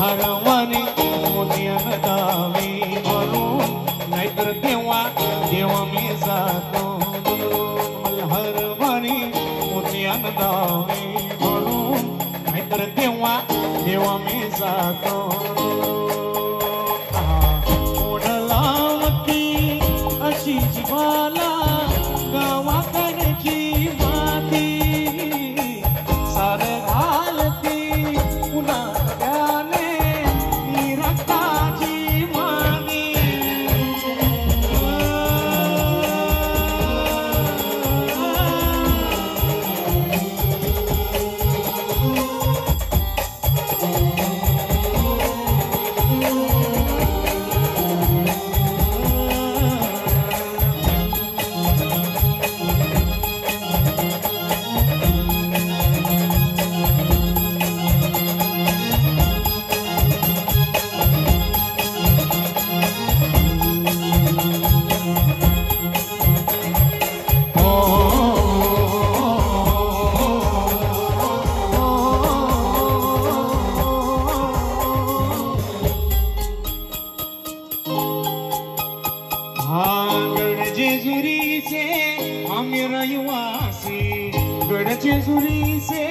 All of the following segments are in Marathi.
मल्हारवाणी मोत्यान दावी भरून नाहीतर देवा देवा मी जातो मल्हारवाणी मोत्यान दावी भरून नाहीतर देवा देवा मी जातो ओढलावती अशी जीवाला गावाकडची माती सार घालती पुन्हा त्याने ही रक्ताची मागी जेजुरीचे आम्ही रहिवासी गड जेजुरीचे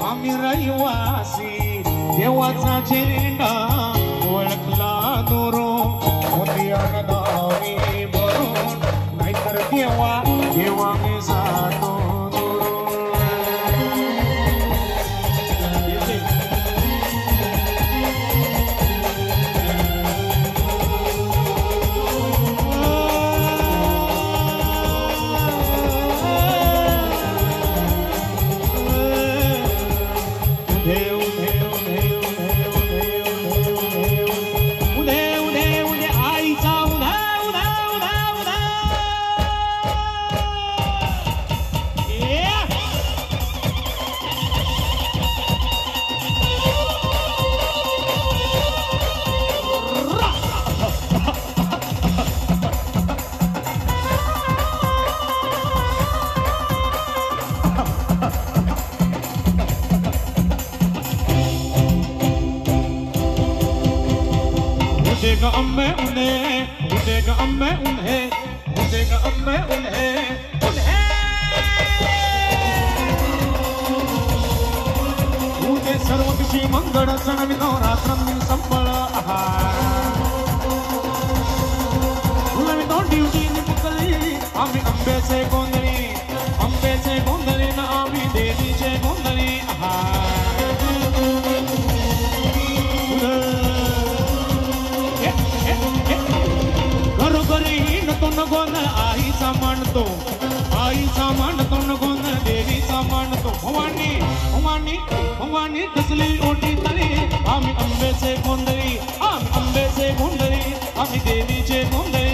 आम्ही रहिवासी देवाचा झेंडा ओळखला दोरो मोत्यान दावी भरून नाहीतर देवा देवा मी जातो उदेगा अम्मे उन्हें उदेगा अम्मे उन्हें उदेगा अम्मे उन्हें उदे सर्वदिशी मंगळ सणविनो रात्रं संबळ तुला ड्युटी निपकली आम्ही अंबेचे गोंधळी ना आम्ही देवीचे गोंधळी घरोघरी नतो न गोंधळ आईचा मांडतो न गोंधळ देवीचा मांडतो भवानी भवानी भवानी कसली ओटी तरी आम्ही अंबेचे गोंधळी आम्ही देवीचे गोंधळी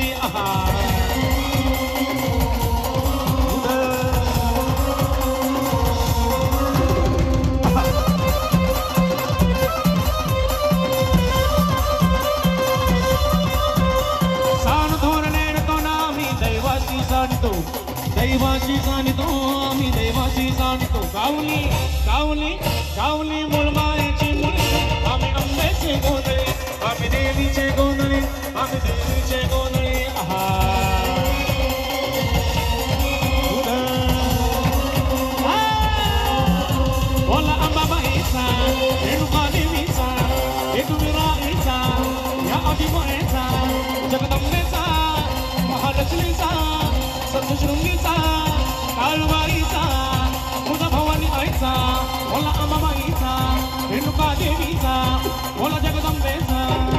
दैवाची जाणतो आम्ही दैवाची जाणतो गावली गावली गावली मुळमाळीची मुली आम्ही अंबेचे गोंधळी आम्ही देवीचे गोंधळी बोला अंबाबाईचा रेणुका देवीचा येडुमिराईचा या आदिमायेचा जगदंबेचा महालक्ष्मीचा सप्तशृंगीचा काळवाईचा तुझा भवानी आईचा बोला अंबाबाईचा रेणुका देवीचा बोला जगदंबेचा